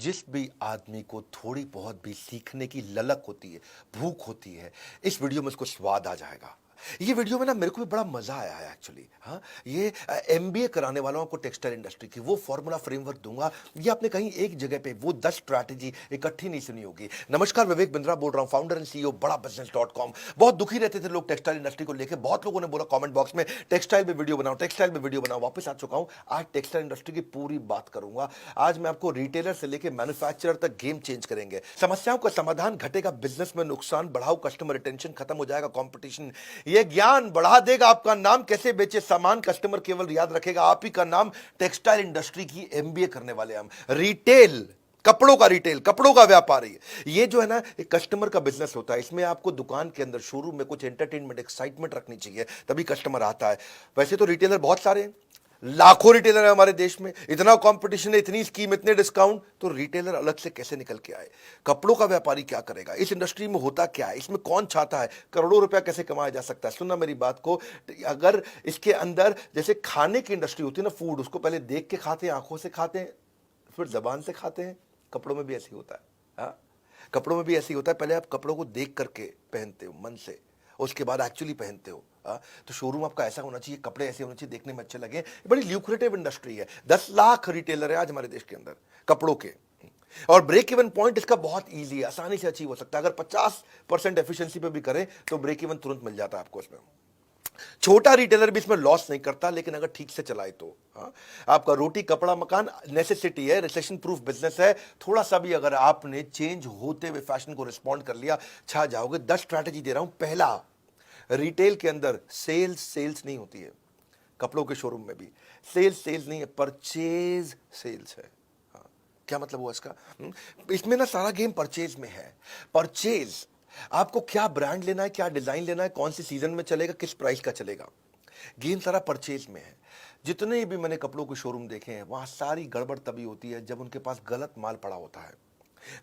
जिस भी आदमी को थोड़ी बहुत भी सीखने की ललक होती है, भूख होती है, इस वीडियो में उसको स्वाद आ जाएगा। ये वीडियो में ना मेरे को भी बड़ा मजा आया है एक्चुअली। हाँ, ये एमबीए कराने वालों को टेक्सटाइल इंडस्ट्री की वो फॉर्मूला फ्रेमवर्क दूंगा। ये आपने कहीं एक जगह पे वो 10 स्ट्रैटेजी इकट्ठी नहीं सुनी होगी। नमस्कार, विवेक बिंद्रा बोल रहा हूँ, फाउंडर एंड सीईओ बड़ा बिजनेस.com। बहुत दुखी रहते थे लोग टेक्सटाइल इंडस्ट्री को लेकर। बहुत लोगों ने बोला कमेंट बॉक्स में टेक्सटाइल पे वीडियो बनाओ, टेक्सटाइल पे वीडियो बनाओ। वापस आ चुका हूं। आज टेक्सटाइल इंडस्ट्री की पूरी बात करूंगा। आज मैं आपको रिटेलर से लेकर मैन्युफैक्चरर तक गेम चेंज करेंगे। समस्याओं का समाधान घटेगा, बिजनेस में नुकसान बढ़ाओ, कस्टमर रिटेंशन खत्म हो जाएगा, कंपटीशन ये ज्ञान बढ़ा देगा आपका नाम। कैसे बेचे सामान कस्टमर केवल याद रखेगा आप ही का नाम। टेक्सटाइल इंडस्ट्री की एमबीए करने वाले हम। रिटेल, कपड़ों का रिटेल, कपड़ों का व्यापारी, ये जो है ना एक कस्टमर का बिजनेस होता है। इसमें आपको दुकान के अंदर शोरूम में कुछ एंटरटेनमेंट, एक्साइटमेंट रखनी चाहिए, तभी कस्टमर आता है। वैसे तो रिटेलर बहुत सारे हैं, लाखों रिटेलर है हमारे देश में, इतना कंपटीशन है, इतनी स्कीम, इतने डिस्काउंट, तो रिटेलर अलग से कैसे निकल के आए? कपड़ों का व्यापारी क्या करेगा? इस इंडस्ट्री में होता क्या है? इसमें कौन चाहता है? करोड़ों रुपया कैसे कमाया जा सकता है? सुनना मेरी बात को। अगर इसके अंदर जैसे खाने की इंडस्ट्री होती है ना, फूड, उसको पहले देख के खाते हैं, आंखों से खाते हैं, फिर जबान से खाते हैं। कपड़ों में भी ऐसे होता है। हाँ, कपड़ों में भी ऐसे होता है। पहले आप कपड़ों को देख करके पहनते हो मन से, उसके बाद एक्चुअली पहनते हो। तो शोरूम आपका ऐसा होना चाहिए, कपड़े ऐसे होने चाहिए, देखने में अच्छे लगे। बड़ी ल्यूक्रेटिव इंडस्ट्री है। 10 लाख रिटेलर है आज हमारे देश के अंदर कपड़ों के। और ब्रेक इवन पॉइंट इसका बहुत इजी है, आसानी से अचीव हो सकता है। अगर 50% एफिशिएंसी पे भी करें तो ब्रेक इवन तुरंत मिल जाता है आपको इसमें। छोटा रिटेलर भी इसमें लॉस नहीं करता, लेकिन अगर ठीक से चलाए तो। हाँ, आपका रोटी कपड़ा मकान नेसेसिटी है, रिसेशन प्रूफ बिजनेस है। थोड़ा सा भी अगर आपने चेंज होते हुए फैशन को रिस्पॉन्ड कर लिया, छा जाओगे। 10 स्ट्रैटेजी दे रहा हूं। पहला, रिटेल के अंदर सेल्स नहीं होती है। कपड़ों के शोरूम में भी सेल्स नहीं है, परचेज सेल्स है। हाँ, क्या मतलब हुआ इसका? इसमें ना सारा गेम परचेज में है। परचेज, आपको क्या ब्रांड लेना है, क्या डिजाइन लेना है, कौन सी सीजन में चलेगा, किस प्राइस का चलेगा, गेम सारा परचेज में है। जितने भी मैंने कपड़ों के शोरूम देखे हैं, वहां सारी गड़बड़ तभी होती है जब उनके पास गलत माल पड़ा होता है।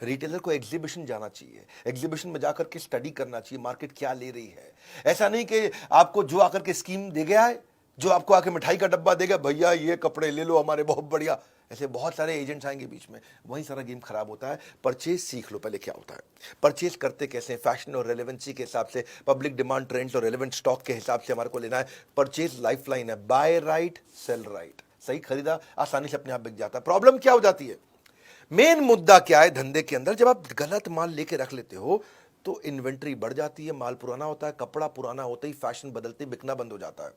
रिटेलर को एग्जीबिशन जाना चाहिए, एग्जीबिशन में जाकर के स्टडी करना चाहिए मार्केट क्या ले रही है। ऐसा नहीं कि आपको जो आकर के स्कीम दे गया है, जो आपको आके मिठाई का डब्बा देगा, भैया ये कपड़े ले लो हमारे बहुत बढ़िया, ऐसे बहुत सारे एजेंट्स आएंगे बीच में, वहीं सारा गेम खराब होता है। परचेज सीख लो पहले क्या होता है, परचेज करते कैसे, फैशन और रेलेवेंसी के हिसाब से, पब्लिक डिमांड, ट्रेंड्स और रेलेवेंट स्टॉक के हिसाब से हमारे को लेना है। परचेज लाइफलाइन है, बाय राइट सेल राइट। सही खरीदा आसानी से अपने आप बिक जाता है। प्रॉब्लम क्या हो जाती है, मेन मुद्दा क्या है धंधे के अंदर, जब आप गलत माल लेके रख लेते हो तो इन्वेंट्री बढ़ जाती है, माल पुराना होता है, कपड़ा पुराना होता ही फैशन बदलते ही बिकना बंद हो जाता है।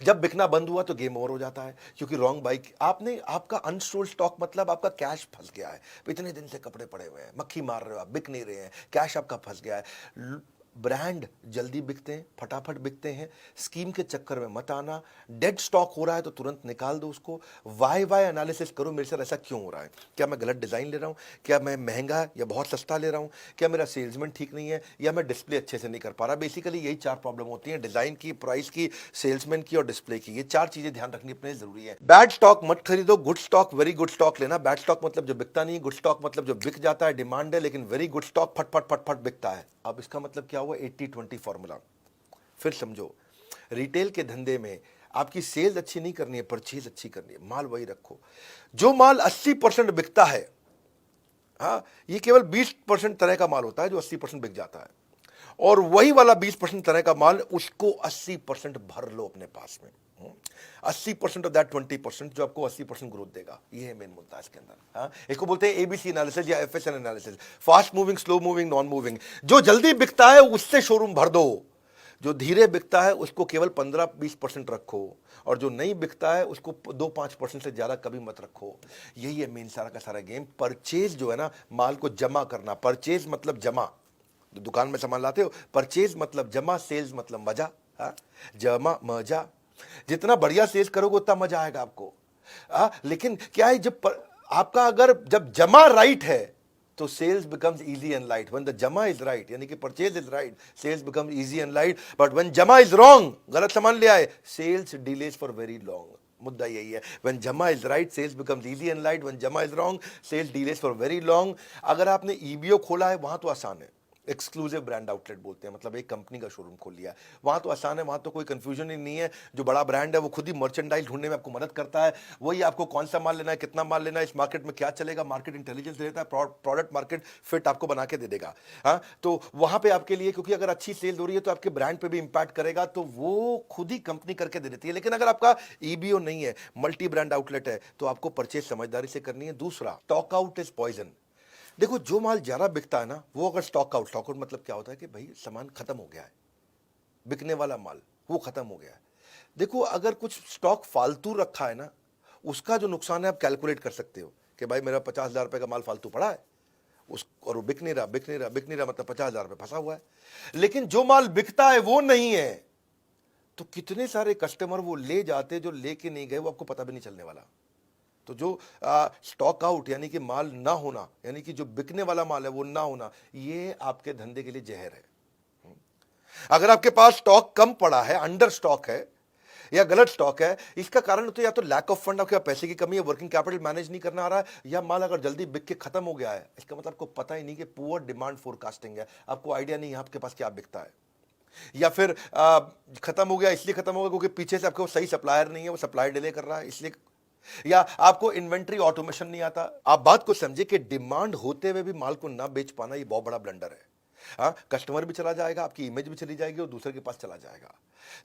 जब बिकना बंद हुआ तो गेम ओवर हो जाता है, क्योंकि रॉन्ग बाइक आपने, आपका अनसोल्ड स्टॉक मतलब आपका कैश फंस गया है। इतने दिन से कपड़े पड़े हुए हैं, मक्खी मार रहे हो आप, बिक नहीं रहे हैं, कैश आपका फंस गया है। ब्रांड जल्दी बिकते हैं, फटाफट बिकते हैं, स्कीम के चक्कर में मत आना। डेड स्टॉक हो रहा है तो तुरंत निकाल दो उसको। वाई एनालिसिस करो, मेरे साथ ऐसा क्यों हो रहा है? क्या मैं गलत डिजाइन ले रहा हूं, क्या मैं महंगा या बहुत सस्ता ले रहा हूं, क्या मेरा सेल्समैन ठीक नहीं है, या मैं डिस्प्ले अच्छे से नहीं कर पा रहा? बेसिकली यही 4 प्रॉब्लम होती हैं, डिजाइन की, प्राइस की, सेल्समैन की और डिस्प्ले की। ये 4 चीजें ध्यान रखनी अपने जरूरी है। बैड स्टॉक मत खरीदो, good stock, very good stock लेना। बैड स्टॉक मतलब जो बिकता नहीं, गुड स्टॉक मतलब जो बिक जाता है, डिमांड है, लेकिन वेरी गुड स्टॉक फट फट फट फट बिकता है। अब इसका मतलब क्या हुआ? 80-20 फॉर्मूला। फिर समझो, रिटेल के धंधे में आपकी सेल्स अच्छी नहीं करनी है, परचेज अच्छी करनी है। माल वही रखो। जो माल 80% बिकता है, हाँ, ये केवल 20% तरह का माल होता है जो 80% बिक जाता है, और वही वाला 20% तरह का माल, उसको 80% भर लो अपने पास में। 80% ऑफ दैट 20% जो आपको 80% ग्रोथ देगा। ये है मेन मुद्दा इसके अंदर। हाँ, इसको बोलते हैं एबीसी एनालिसिस या एफएसएन analysis, fast moving, slow moving, non moving. जो जल्दी बिकता है उससे शोरूम भर दो, जो धीरे बिकता है उसको केवल 15-20% रखो, और जो नहीं बिकता है उसको 2-5% से ज्यादा कभी मत रखो। यही है मेन सारा का सारा गेम। परचेज जो है ना, माल को जमा करना। परचेज मतलब जमा, दुकान में सामान लाते हो, परचेज मतलब जमा, सेल्स मतलब मजा। हाँ, जमा मजा, जितना बढ़िया सेल्स करोगे उतना मजा आएगा आपको। लेकिन क्या है, आपका अगर जब जमा राइट है तो sales becomes easy and light. When the जमा इज राइट, यानी कि purchase is right, sales becomes easy and light. But when जमा इज रॉन्ग, गलत सामान ले आए, sales delays for very long. मुद्दा यही है। व्हेन जमा is right, sales becomes easy and light. When जमा is wrong, sales delays for very long. अगर आपने ईबीओ खोला है, वहां तो आसान है, एक्सक्लूसिव ब्रांड आउटलेट बोलते हैं, मतलब एक कंपनी का शोरूम खोल लिया। वहां तो आसान है, वहां तो कोई कंफ्यूजन ही नहीं है। जो बड़ा ब्रांड है वो खुद ही मर्चेंडाइज ढूंढने में आपको मदद करता है, वही आपको कौन सा माल लेना है, कितना माल लेना है, इस मार्केट में क्या चलेगा, मार्केट इंटेलिजेंस देता है, प्रोडक्ट मार्केट फिट आपको बना के दे देगा। हाँ, तो वहां पे आपके लिए, क्योंकि अगर अच्छी सेल हो रही है तो आपके ब्रांड पे भी इंपैक्ट करेगा, तो वो खुद ही कंपनी करके दे देती है। लेकिन अगर आपका ईबीओ नहीं है, मल्टी ब्रांड आउटलेट है, तो आपको परचेज समझदारी से करनी है। दूसरा, स्टॉक आउट इज पॉइजन। देखो, जो माल ज्यादा बिकता है ना, वो अगर स्टॉक आउट मतलब क्या होता है कि भाई सामान खत्म हो गया है, बिकने वाला माल वो खत्म हो गया है। देखो, अगर कुछ स्टॉक फालतू रखा है ना, उसका जो नुकसान है आप कैलकुलेट कर सकते हो कि भाई मेरा 50,000 रुपए का माल फालतू पड़ा है, उस और वो बिक नहीं रहा, मतलब 50,000 रुपए फंसा हुआ है। लेकिन जो माल बिकता है वो नहीं है, तो कितने सारे कस्टमर वो ले जाते जो लेके नहीं गए, वो आपको पता भी नहीं चलने वाला। तो जो स्टॉक आउट यानी कि माल ना होना, यानी कि जो बिकने वाला माल है वो ना होना, ये आपके धंधे के लिए जहर है। अगर आपके पास स्टॉक कम पड़ा है, अंडर स्टॉक है या गलत स्टॉक है, इसका कारण तो या तो लैक ऑफ फंड, आपके पास पैसे की कमी है, वर्किंग कैपिटल मैनेज नहीं करना आ रहा है, या माल अगर जल्दी बिक के खत्म हो गया है, इसका मतलब आपको पता ही नहीं कि पुअर डिमांड फोरकास्टिंग है, आपको आइडिया नहीं है आपके पास क्या बिकता है। या फिर खत्म हो गया, इसलिए खत्म हो गया क्योंकि पीछे से आपको सही सप्लायर नहीं है, वो सप्लाई डिले कर रहा है इसलिए, या आपको इन्वेंट्री ऑटोमेशन नहीं आता। आप बात को समझे कि डिमांड होते हुए भी माल को ना बेच पाना, ये बहुत बड़ा ब्लंडर है। हाँ, कस्टमर भी चला जाएगा, आपकी इमेज भी चली जाएगी और दूसरे के पास चला जाएगा।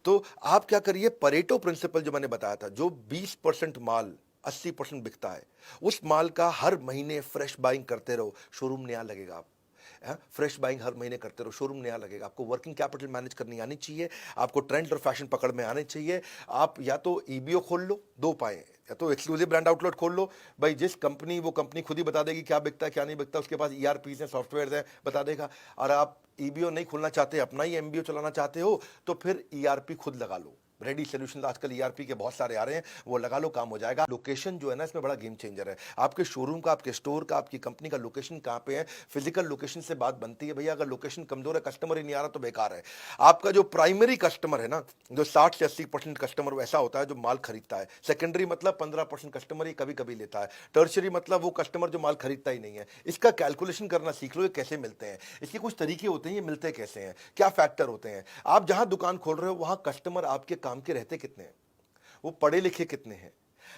तो आप क्या करिए, परेटो प्रिंसिपल जो मैंने बताया था, जो 20% माल 80% बिकता है, उस माल का हर महीने फ्रेश बाइंग करते रहो, शोरूम नया लगेगा। आप फ्रेश बाइंग हर महीने करते रहो, शोरूम नया लगेगा। आपको वर्किंग कैपिटल मैनेज करनी आनी चाहिए, आपको ट्रेंड और फैशन पकड़ में आने चाहिए। आप या तो ईबीओ खोल लो, दो पाए, या तो एक्सक्लूसिव ब्रांड आउटलेट खोल लो। भाई जिस कंपनी, वो कंपनी खुद ही बता देगी क्या बिकता है क्या नहीं बिकता, उसके पास ईआरपीज हैं, सॉफ्टवेयर हैं, बता देगा। और आप ईबीओ नहीं खोलना चाहते, अपना ही एमबीओ चलाना चाहते हो, तो फिर ईआरपी खुद लगा लो। रेडी सोल्यूशन आजकल ईआरपी के बहुत सारे आ रहे हैं, वो लगा लो, काम हो जाएगा। लोकेशन जो है ना, इसमें बड़ा गेम चेंजर है। आपके शोरूम का, आपके स्टोर का, आपकी कंपनी का लोकेशन कहाँ पे है, फिजिकल लोकेशन से बात बनती है। भैया अगर लोकेशन कमजोर है, कस्टमर ही नहीं आ रहा, तो बेकार है। आपका जो प्राइमरी कस्टमर है ना, जो 60 से 80% कस्टमर वैसा होता है जो माल खरीदता है। सेकेंडरी मतलब 15% कस्टमर ही कभी कभी लेता है। टर्शरी मतलब वो कस्टमर जो माल खरीदता ही नहीं है। इसका कैलकुलेशन करना सीख लो, ये कैसे मिलते हैं, इसके कुछ तरीके होते हैं, ये मिलते कैसे हैं, क्या फैक्टर होते हैं। आप जहां दुकान खोल रहे हो, वहां कस्टमर आपके काम के रहते कितने हैं, वो पढ़े लिखे कितने हैं,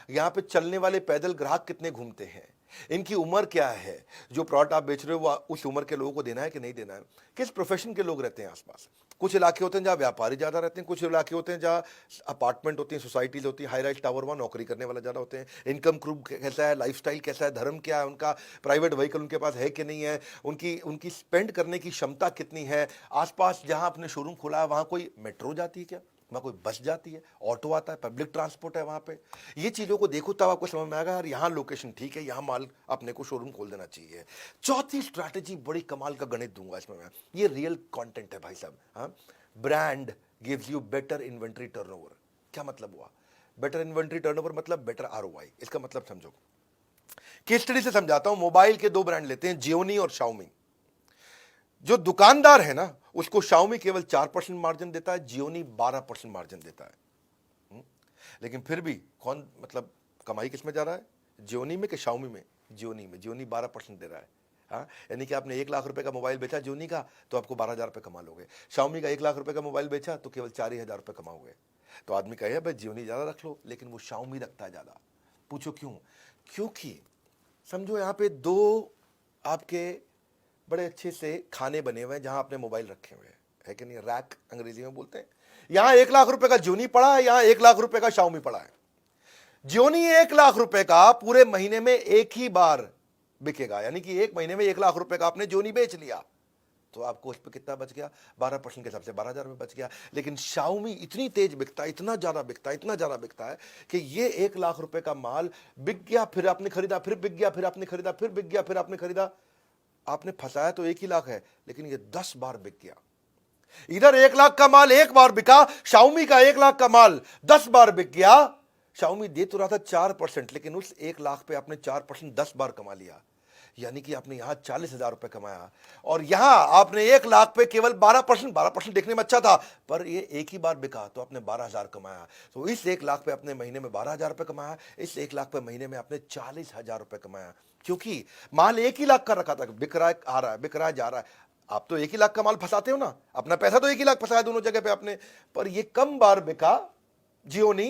यहां पे चलने वाले पैदल ग्राहक कितने घूमते हैं, इनकी उम्र क्या है, जो प्रोडक्ट आप बेच रहे हो वो उस उम्र के लोगों को देना है कि नहीं देना है, किस प्रोफेशन के लोग रहते हैं आसपास। कुछ इलाके होते हैं जहां व्यापारी ज्यादा रहते हैं, कुछ इलाके होते हैं जहां अपार्टमेंट होती हैं, सोसाइटीज होती हैं, हाई राइज टावर, वहां नौकरी करने वाला ज्यादा होते हैं। इनकम ग्रुप कैसा है, लाइफस्टाइल कैसा है, धर्म क्या है उनका, प्राइवेट व्हीकल उनके पास है कि नहीं है, उनकी उनकी स्पेंड करने की क्षमता कितनी है। आसपास जहां आपने शोरूम खोला है, वहां कोई मेट्रो जाती है क्या, वहां कोई बस जाती है, ऑटो आता है, पब्लिक ट्रांसपोर्ट है वहां पे। ये चीजों को देखो तब आपको समझ में आएगा यार, यहाँ लोकेशन ठीक है, यहाँ माल अपने को शोरूम खोल देना चाहिए। चौथी स्ट्रैटेजी, बड़ी कमाल का गणित दूंगा इसमें मैं, ये रियल कंटेंट है भाई साहब। हाँ, brand gives you better inventory turnover. क्या मतलब हुआ बेटर इन्वेंट्री टर्नओवर, मतलब बेटर आरओआई। इसका मतलब समझो, केस स्टडी से समझाता हूं। मोबाइल के दो ब्रांड लेते हैं, जियोनी और शाओमी। जो दुकानदार है ना, उसको शाओमी केवल 4% मार्जिन देता है, जियोनी 12% मार्जिन देता है। लेकिन फिर भी कौन, मतलब कमाई किस में जा रहा है, जियोनी में कि शाओमी में, जियोनी में। जियोनी 12% दे रहा है। हाँ, यानी कि आपने 1 लाख रुपए का मोबाइल बेचा जियोनी का, तो आपको 12,000 रुपए कमा लोगे। शाओमी का 1 लाख रुपए का मोबाइल बेचा तो केवल 4,000 रुपए कमाओगे। तो आदमी कहे भाई जियोनी ज्यादा रख लो, लेकिन वो शाओमी रखता है ज्यादा। पूछो क्यों? क्योंकि समझो यहाँ पे दो आपके बड़े अच्छे से खाने बने हुए हैं जहां आपने मोबाइल रखे हुए हैं, है कि नहीं, रैक अंग्रेजी में बोलते हैं। यहां 1 लाख रुपए का जियोनी पड़ा है, यहां 1 लाख रुपए का शाओमी पड़ा है। जियोनी 1 लाख रुपए का पूरे महीने में एक ही बार बिकेगा, यानी कि एक महीने में 1 लाख रुपए का आपने जियोनी बेच लिया, तो आपको उस पर कितना बच गया, 12% के हिसाब से 12,000 में बच गया। लेकिन शाओमी इतनी तेज बिकता है, इतना ज्यादा बिकता है, इतना ज्यादा बिकता है कि ये 1 लाख रुपए का माल बिक गया, फिर आपने खरीदा, फिर बिक गया, फिर आपने खरीदा, फिर बिक गया, फिर आपने खरीदा। आपने फंसाया तो 1 ही लाख है, लेकिन ये 10 बार बिक गया। इधर 1 लाख का माल एक बार बिका, शाओमी का 1 लाख का माल 10 बार बिक गया। शाओमी दे तो रहा था 4%, लेकिन उस 1 लाख पे आपने 4% 10 बार कमा लिया, यानी कि आपने यहां 40,000 रुपए कमाया, और यहां आपने 1 लाख पे केवल 12%। 12% देखने में अच्छा था, पर ये एक ही बार बिका तो आपने 12,000 कमाया। तो इस 1 लाख पे अपने महीने में 12,000 रुपए कमाया, इस 1 लाख पे महीने में आपने 40,000 रुपए कमाया, क्योंकि माल 1 ही लाख का रखा था, बिक रहा है, आ रहा है, बिक रहा है, जा रहा है। आप तो 1 ही लाख का माल फंसाते हो ना, अपना पैसा तो 1 ही लाख फंसाया दोनों जगह पे आपने, पर ये कम बार बिका जियोनी,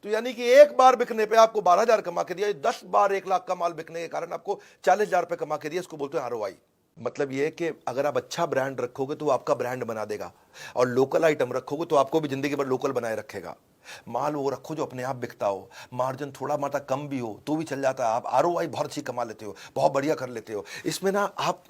तो यानी कि एक बार बिकने पे आपको 12,000 कमा के दिया, 10 बार 1 लाख का माल बिकने के कारण आपको 40,000 रुपए कमा के दिया। इसको बोलते हैं आरओआई। मतलब ये है कि अगर आप अच्छा ब्रांड रखोगे तो वो आपका ब्रांड बना देगा, और लोकल आइटम रखोगे तो आपको भी जिंदगी भर लोकल बनाए रखेगा। माल वो रखो जो अपने आप बिकता हो, मार्जिन थोड़ा मात्रा कम भी हो तो भी चल जाता है, आप आरओआई बहुत अच्छी कमा लेते हो, बहुत बढ़िया कर लेते हो। इसमें ना आप,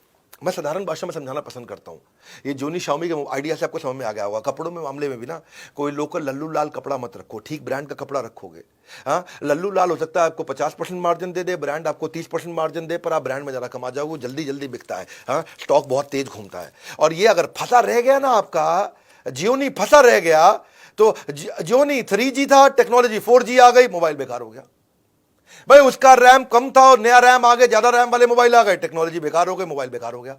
मैं साधारण भाषा में समझाना पसंद करता हूँ। ये जोनी शाओमी के आइडिया से आपको समझ में आ गया होगा। कपड़ों में मामले में भी ना कोई लोकल लल्लू लाल कपड़ा मत रखो, ठीक ब्रांड का कपड़ा रखोगे। हाँ, लल्लू लाल हो सकता है आपको 50% मार्जिन दे दे, ब्रांड आपको 30% मार्जिन दे, पर आप ब्रांड में ज़्यादा कमा जाओगे, जल्दी जल्दी बिकता है। हाँ, स्टॉक बहुत तेज घूमता है। और ये अगर फंसा रह गया ना आपका, जियोनी फंसा रह गया, तो जियोनी 3G था, टेक्नोलॉजी 4G आ गई, मोबाइल बेकार हो गया। भाई उसका रैम कम था और नया रैम आ गया, ज्यादा रैम वाले मोबाइल आ गए, टेक्नोलॉजी बेकार हो गई, मोबाइल बेकार हो गया।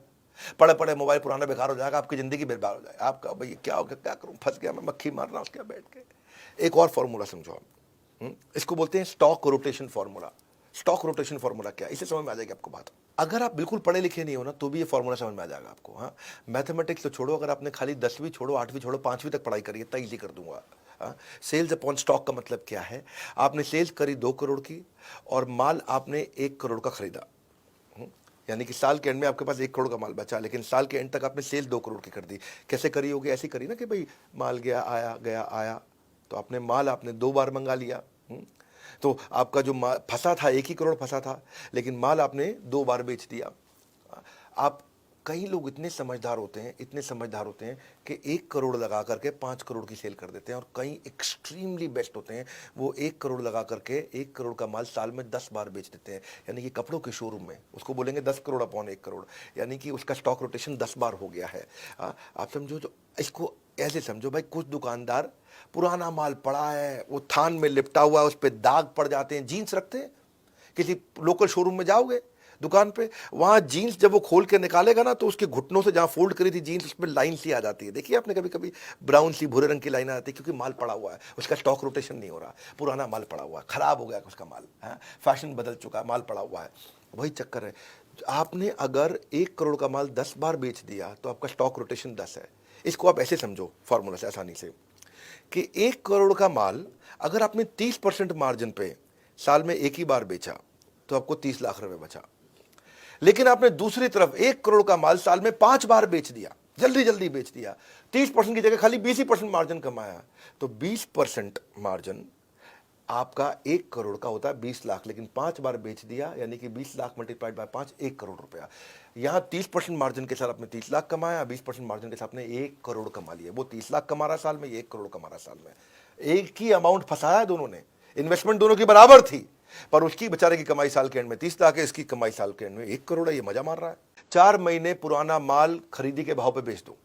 पड़े पड़े मोबाइल पुराना बेकार हो जाएगा, आपकी जिंदगी बेकार हो जाएगा। आपका भाई क्या हो गया, क्या करूं, फंस गया मैं, मक्खी मार रहा हूं उसके बैठ के। एक और फॉर्मूला समझो आप, इसको बोलते हैं stock rotation formula. Stock rotation formula क्या है, इसे समझ में आ जाएगी आपको बात। अगर आप बिल्कुल पढ़े लिखे नहीं हो ना तो भी ये फॉर्मूला समझ में आ जाएगा आपको। हाँ, मैथमेटिक्स तो छोड़ो, अगर आपने खाली 10वीं छोड़ो, 8वीं छोड़ो, 5वीं तक पढ़ाई करिए, इतना ईजी कर दूंगा। सेल्स अपॉन स्टॉक का मतलब क्या है, आपने सेल्स करी 2 करोड़ की और माल आपने 1 करोड़ का खरीदा, यानी कि साल के एंड में आपके पास 1 करोड़ का माल बचा, लेकिन साल के एंड तक आपने सेल 2 करोड़ की कर दी। कैसे करी होगी, ऐसी करी ना कि भाई माल गया आया गया आया, तो आपने माल आपने 2 बार मंगा लिया। तो आपका जो फंसा था 1 ही करोड़ फंसा था, लेकिन माल आपने 2 बार बेच दिया। आप, कई लोग इतने समझदार होते हैं, इतने समझदार होते हैं कि 1 करोड़ लगा करके 5 करोड़ की सेल कर देते हैं, और कई एक्सट्रीमली बेस्ट होते हैं, वो 1 करोड़ लगा करके 1 करोड़ का माल साल में 10 बार बेच देते हैं। यानी कि कपड़ों के शोरूम में उसको बोलेंगे 10 करोड़ अपॉन 1 करोड़, यानी कि उसका स्टॉक रोटेशन 10 बार हो गया है। आप समझो, जो इसको ऐसे समझो भाई, कुछ दुकानदार पुराना माल पड़ा है, वो थान में लिपटा हुआ है, उस पर दाग पड़ जाते हैं, जीन्स रखते हैं, किसी लोकल शोरूम में जाओगे दुकान पे, वहां जीन्स जब वो खोल के निकालेगा ना तो उसके घुटनों से जहां फोल्ड करी थी जीन्स, उसमें लाइन सी आ जाती है। देखिए आपने कभी कभी ब्राउन सी भूरे रंग की लाइन आ जाती है, क्योंकि माल पड़ा हुआ है, उसका स्टॉक रोटेशन नहीं हो रहा, पुराना माल पड़ा हुआ है, खराब हो गया उसका माल, फैशन बदल चुका है, माल पड़ा हुआ है। वही चक्कर है। आपने अगर 1 करोड़ का माल 10 बार बेच दिया तो आपका स्टॉक रोटेशन 10 है। इसको आप ऐसे समझो फॉर्मूला से आसानी से, कि 1 करोड़ का माल अगर आपने 30% मार्जिन पे साल में 1 ही बार बेचा तो आपको 30 लाख रुपए बचा। लेकिन आपने दूसरी तरफ 1 करोड़ का माल साल में 5 बार बेच दिया, जल्दी जल्दी बेच दिया, 30% की जगह खाली 20% मार्जिन कमाया, तो 20% मार्जिन आपका 1 करोड़ का होता है 20 लाख, लेकिन 5 बार बेच दिया, यानी कि 20 लाख मल्टीप्लाइड बाय 5, 1 करोड़ रुपया। यहां 30% मार्जिन के साथ आपने 30 लाख कमाया, 20% मार्जिन के साथ आपने 1 करोड़ कमा लिया। वो 30 लाख कमा रहा साल में, ये 1 करोड़ कमा रहा साल में। एक ही अमाउंट फंसाया दोनों ने, इन्वेस्टमेंट दोनों की बराबर थी, पर उसकी बेचारे की कमाई साल के एंड में 30 लाख है, इसकी कमाई साल के एंड में 1 करोड़ है। ये मजा मार रहा है। 4 महीने पुराना माल खरीदी के भाव पे बेच दो।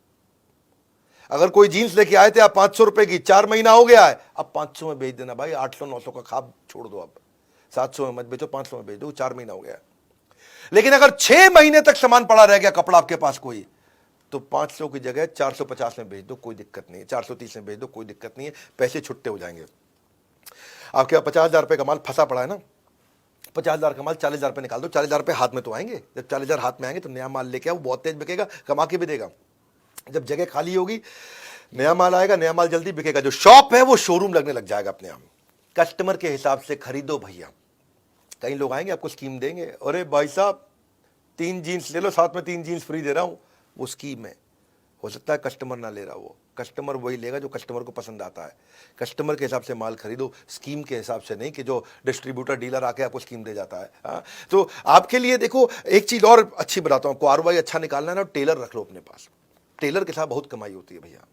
अगर कोई जीन्स लेके आए थे आप 500 रुपए की, 4 महीना हो गया है, अब 500 में बेच देना भाई, 800-900 का खाब छोड़ दो, अब 700 में मत बेचो, 500 में बेच दो, 4 महीना हो गया। लेकिन अगर 6 महीने तक सामान पड़ा रह गया कपड़ा आपके पास कोई, तो 500 की जगह 450 में बेच दो, कोई दिक्कत नहीं है, 430 में बेच दो, कोई दिक्कत नहीं है, पैसे छुट्टे हो जाएंगे। आपके पास 50,000 रुपए का माल फंसा पड़ा है ना, 50,000 का माल 40,000 रुपए निकाल दो, 40,000 रुपए हाथ में तो आएंगे। जब 40,000 हाथ में आएंगे तो नया माल लेके आओ, बहुत तेज बिकेगा, कमा के भी देगा। जब जगह खाली होगी, नया माल आएगा, नया माल जल्दी बिकेगा, जो शॉप है वो शोरूम लगने लग जाएगा अपने आप। कस्टमर के हिसाब से खरीदो भैया। कई लोग आएंगे आपको स्कीम देंगे, अरे भाई साहब 3 जीन्स ले लो, साथ में 3 जीन्स फ्री दे रहा हूं, वो स्कीम है। हो सकता है कस्टमर ना ले रहा, वो कस्टमर वही लेगा जो कस्टमर को पसंद आता है। कस्टमर के हिसाब से माल खरीदो, स्कीम के हिसाब से नहीं कि जो डिस्ट्रीब्यूटर डीलर आके आपको स्कीम दे जाता है। हाँ, तो आपके लिए देखो एक चीज और अच्छी बताता हूं, आपको आरओआई अच्छा निकालना है ना, टेलर रख लो अपने पास। टेलर के साथ बहुत कमाई होती है भैया।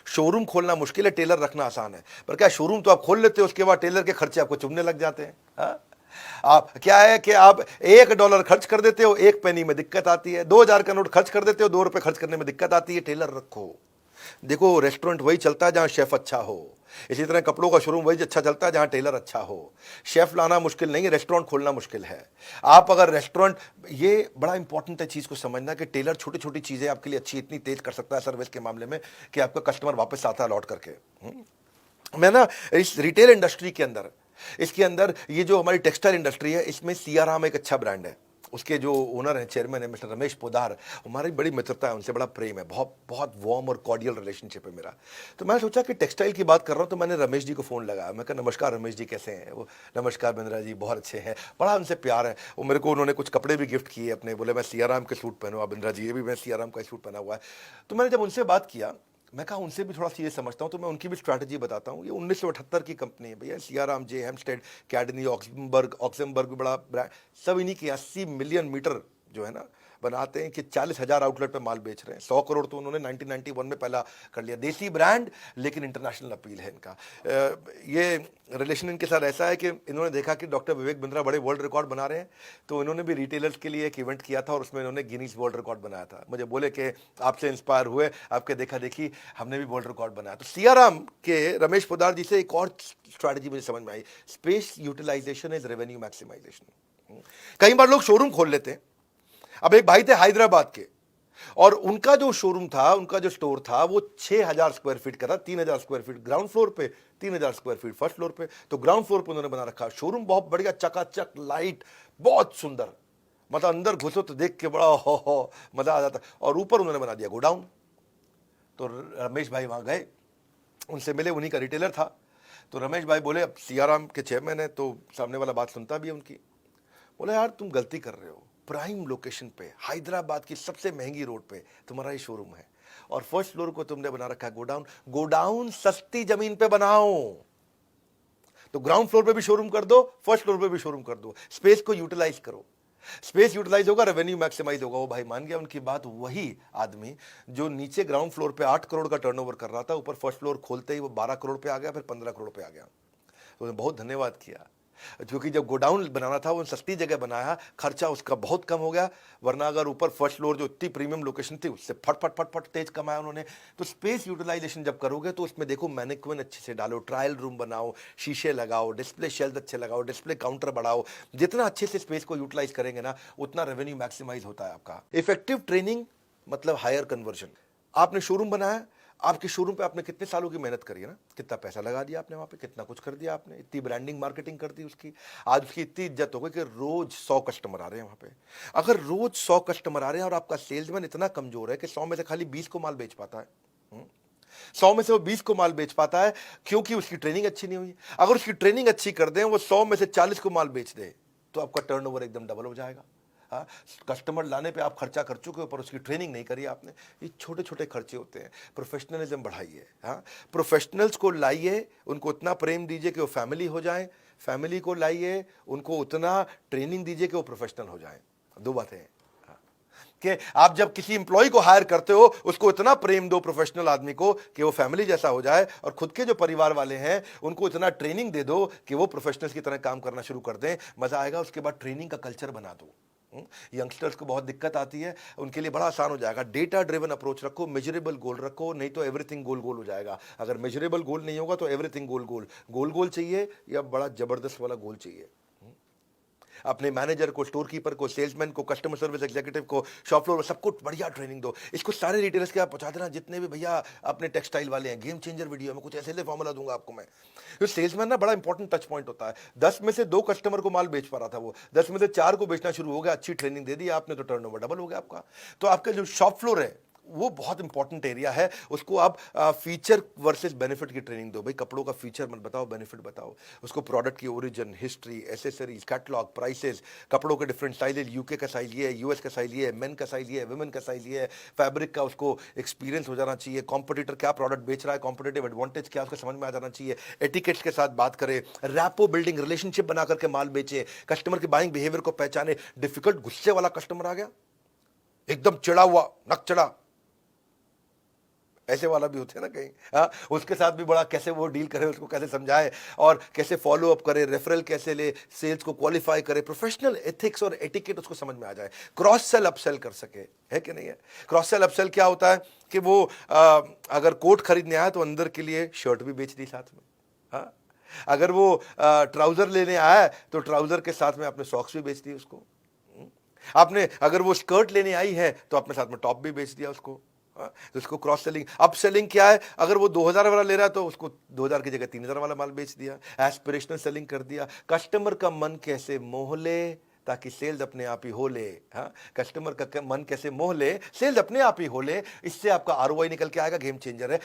शोरूम खोलना मुश्किल है, टेलर रखना आसान है। पर क्या शोरूम तो आप खोल लेते हो, उसके बाद टेलर के खर्चे आपको चुभने लग जाते हैं। हाँ? आप क्या है कि आप $1 खर्च कर देते हो, 1 पैनी में दिक्कत आती है। 2,000 का नोट खर्च कर देते हो, 2 रुपए खर्च करने में दिक्कत आती है। टेलर रखो। देखो रेस्टोरेंट वही चलता है जहां शेफ अच्छा हो, इसी तरह कपड़ों का शोरूम वही अच्छा चलता है जहां टेलर अच्छा हो। शेफ लाना मुश्किल नहीं है, रेस्टोरेंट खोलना मुश्किल है। आप अगर रेस्टोरेंट, ये बड़ा इंपॉर्टेंट है चीज को समझना कि टेलर छोटी छोटी चीजें आपके लिए अच्छी इतनी तेज कर सकता है सर्विस के मामले में कि आपका कस्टमर वापस आता है लौट करके। मैं ना इस रिटेल इंडस्ट्री के अंदर, इसके अंदर ये जो हमारी टेक्सटाइल इंडस्ट्री है, इसमें सियाराम एक अच्छा ब्रांड है। उसके जो ओनर हैं, चेयरमैन है मिस्टर रमेश पोदार, हमारी बड़ी मित्रता है उनसे, बड़ा प्रेम है, बहुत बहुत वार्म और कॉर्डियल रिलेशनशिप है मेरा। तो मैंने सोचा कि टेक्सटाइल की बात कर रहा हूँ, तो मैंने रमेश जी को फ़ोन लगाया। मैं कहा नमस्कार रमेश जी, कैसे हैं? वो नमस्कार बिंद्रा जी, बहुत अच्छे हैं। बड़ा उनसे प्यार है। वो मेरे को उन्होंने कुछ कपड़े भी गिफ्ट किए अपने, बोले मैं सियाराम के सूट पहनूँ आप बिंद्रा जी, ये भी मैं सियाराम का सूट पहना हुआ है। तो मैंने जब उनसे बात किया, मैं कहा उनसे भी थोड़ा चीज़ें समझता हूँ, तो मैं उनकी भी स्ट्रैटेजी बताता हूँ। ये 1978 की कंपनी है भैया, सियाराम, जे हेम्स्टेड, कैडनी, ऑक्समबर्ग भी बड़ा ब्रांड, सब इन्हीं की 80 मिलियन मीटर जो है ना बनाते हैं, कि 40,000 आउटलेट पे माल बेच रहे हैं। 100 करोड़ तो उन्होंने 1991 में पहला कर लिया। देसी ब्रांड लेकिन इंटरनेशनल अपील है इनका। ये रिलेशन इनके साथ ऐसा है कि इन्होंने देखा कि डॉक्टर विवेक बिंद्रा बड़े वर्ल्ड रिकॉर्ड बना रहे हैं, तो इन्होंने भी रिटेलर्स के लिए एक इवेंट किया था और उसमें इन्होंने गिनीज वर्ल्ड रिकॉर्ड बनाया था। मुझे बोले कि आपसे इंस्पायर हुए, आपके देखा देखी हमने भी वर्ल्ड रिकॉर्ड बनाया। तो सियाराम के रमेश पोदार जी से एक और स्ट्रैटेजी मुझे समझ में आई, space utilisation is revenue maximisation. कई बार लोग शोरूम खोल लेते हैं। अब एक भाई थे हैदराबाद के, और उनका जो शोरूम था, उनका जो स्टोर था, वो 6,000 स्क्वायर फीट का था। 3,000 स्क्वायर फीट ग्राउंड फ्लोर पे, 3,000 स्क्वायर फीट फर्स्ट फ्लोर पे। तो ग्राउंड फ्लोर पे उन्होंने बना रखा शोरूम, बहुत बढ़िया, चकाचक लाइट, बहुत सुंदर, मतलब अंदर घुसो तो देख के बड़ा हो मजा आ जाता। और ऊपर उन्होंने बना दिया गोडाउन। तो रमेश भाई वहां गए, उनसे मिले, उन्हीं का रिटेलर था। तो रमेश भाई बोले, अब सियाराम के चेयरमैन है तो सामने वाला बात सुनता भी है उनकी। बोले यार तुम गलती कर रहे हो, प्राइम लोकेशन पे, हैदराबाद की सबसे महंगी रोड पे तुम्हारा ये शोरूम है, और फर्स्ट फ्लोर को तुमने बना रखा है गोडाउन। गोडाउन सस्ती जमीन पे बनाओ, तो ग्राउंड फ्लोर पे भी शोरूम कर दो, फर्स्ट फ्लोर पे भी शोरूम कर दो, स्पेस को यूटिलाइज करो। स्पेस यूटिलाइज होगा, रेवेन्यू मैक्सिमाइज होगा। वो भाई मान गया उनकी बात। वही आदमी जो नीचे ग्राउंड फ्लोर पे 8 करोड़ का टर्नओवर कर रहा था, ऊपर फर्स्ट फ्लोर खोलते ही वो 12 करोड़ पे आ गया, फिर 15 करोड़ पे आ गया। तो उन्हें बहुत धन्यवाद किया, क्योंकि जब गोडाउन बनाना था वो सस्ती जगह बनाया, खर्चा उसका बहुत कम हो गया। वरना अगर ऊपर फर्स्ट फ्लोर जो इतनी प्रीमियम लोकेशन थी, उससे फट फट फट फट तेज कमाया उन्होंने। तो स्पेस यूटिलाइजेशन जब करोगे तो उसमें देखो, मैनेक्विन अच्छे से डालो, ट्रायल रूम बनाओ, शीशे लगाओ, डिस्प्ले शेल्फ अच्छे लगाओ, डिस्प्ले काउंटर बढ़ाओ। जितना अच्छे से स्पेस को यूटिलाइज करेंगे ना, उतना रेवेन्यू मैक्सिमाइज होता है आपका। इफेक्टिव ट्रेनिंग मतलब हायर कन्वर्जन। आपने शोरूम बनाया, आपके शोरूम पे आपने कितने सालों की मेहनत करी है ना, कितना पैसा लगा दिया आपने वहां पे, कितना कुछ कर दिया आपने, इतनी ब्रांडिंग मार्केटिंग कर दी उसकी। आज उसकी इतनी इज्जत हो गई कि रोज 100 कस्टमर आ रहे हैं वहां पे। अगर रोज 100 कस्टमर आ रहे हैं और आपका सेल्समैन इतना कमजोर है कि 100 में से खाली 20 को माल बेच पाता है, 100 में से वो 20 को माल बेच पाता है, क्योंकि उसकी ट्रेनिंग अच्छी नहीं हुई। अगर उसकी ट्रेनिंग अच्छी कर दें, वो 100 में से 40 को माल बेच दे, तो आपका टर्नओवर एकदम डबल हो जाएगा। हाँ, कस्टमर लाने पे आप खर्चा कर चुके हो, पर उसकी ट्रेनिंग नहीं करी आपने। ये छोटे छोटे खर्चे होते हैं। प्रोफेशनलिज्म बढ़ाइए। हाँ, प्रोफेशनल्स को लाइए, उनको उतना प्रेम दीजिए कि वो फैमिली हो जाए। फैमिली को लाइए, उनको उतना ट्रेनिंग दीजिए कि वो प्रोफेशनल हो जाए। दो बातें हैं कि आप जब किसी इंप्लॉय को हायर करते हो, उसको इतना प्रेम दो प्रोफेशनल आदमी को कि वो फैमिली जैसा हो जाए, और खुद के जो परिवार वाले हैं उनको इतना ट्रेनिंग दे दो कि वो प्रोफेशनल्स की तरह काम करना शुरू कर दें। मजा आएगा। उसके बाद ट्रेनिंग का कल्चर बना दो। यंगस्टर्स को बहुत दिक्कत आती है, उनके लिए बड़ा आसान हो जाएगा। डेटा ड्रिवन अप्रोच रखो, मेजरेबल गोल रखो, नहीं तो एवरीथिंग गोल गोल हो जाएगा। अगर मेजरेबल गोल नहीं होगा तो एवरीथिंग गोल गोल। गोल गोल चाहिए या बड़ा जबरदस्त वाला गोल चाहिए। अपने मैनेजर को, स्टोर कीपर को, सेल्समैन को, कस्टमर सर्विस एग्जीक्यूटिव को, शॉप फ्लोर सबको बढ़िया ट्रेनिंग दो। इसको सारे रिटेलर्स के आप पहुंचा देना, जितने भी भैया अपने टेक्सटाइल वाले हैं। गेम चेंजर वीडियो में कुछ ऐसे फॉर्मूला दूंगा आपको मैं। तो सेल्समैन ना बड़ा इंपॉर्टेंट टच पॉइंट होता है। 10 में से 2 कस्टमर को माल बेच पा रहा था, वो 10 में से 4 को बेचना शुरू हो गया। अच्छी ट्रेनिंग दे दी आपने तो टर्नओवर डबल हो गया आपका। तो आपका जो शॉप फ्लोर है वो बहुत इंपॉर्टेंट एरिया है। उसको आप फीचर वर्सेस बेनिफिट की ट्रेनिंग दो। भाई कपड़ों का फीचर मत बताओ, बेनिफिट बताओ उसको। प्रोडक्ट की origin, history, accessories, catalogue, prices, कपड़ों के डिफरेंट साइज, यूके का साइज ये है, यूएस का साइज ये है, मेन का साइज ये है, वुमेन का साइज ये है। फैब्रिक का उसको एक्सपीरियंस हो जाना चाहिए। कॉम्पिटिटर क्या प्रोडक्ट बेच रहा है, कॉम्पिटिटिव एडवांटेज क्या, उसको समझ में आ जाना चाहिए। एटिकेट्स के साथ बात करें, रैपो बिल्डिंग, रिलेशनशिप बना करके माल बेचे, कस्टमर के बाइंग बिहेवियर को पहचाने। डिफिकल्ट गुस्से वाला कस्टमर आ गया, एकदम चिड़ा हुआ, नक चढ़ा, ऐसे वाला भी होते हैं ना कहीं। हाँ, उसके साथ भी बड़ा कैसे वो डील करे, उसको कैसे समझाए और कैसे फॉलो अप करे, रेफरल कैसे ले, सेल्स को क्वालिफाई करे, प्रोफेशनल एथिक्स और एटिकेट उसको समझ में आ जाए। क्रॉस सेल अपसेल कर सके, है कि नहीं है। क्रॉस सेल अपसेल क्या होता है कि वो अगर कोट खरीदने आया तो अंदर के लिए शर्ट भी बेच दी साथ में। हाँ, अगर वो ट्राउजर लेने आया तो ट्राउजर के साथ में अपने सॉक्स भी बेच दिए उसको। आपने अगर वो स्कर्ट लेने आई है तो अपने साथ में टॉप भी बेच दिया उसको। तो उसको क्रॉस सेलिंग। अप सेलिंग क्या है, अगर वो 2000 वाला ले रहा है तो उसको 2000 की जगह 3000 वाला माल बेच दिया। एस्पिरेशनल सेलिंग कर दिया। कस्टमर का मन कैसे मोह ले ताकि सेल्स अपने आप ही हो ले। हाँ, कस्टमर का मन कैसे मोह ले, सेल्स अपने आप ही हो ले, इससे आपका आरओआई निकल के आएगा, गेम चेंजर है।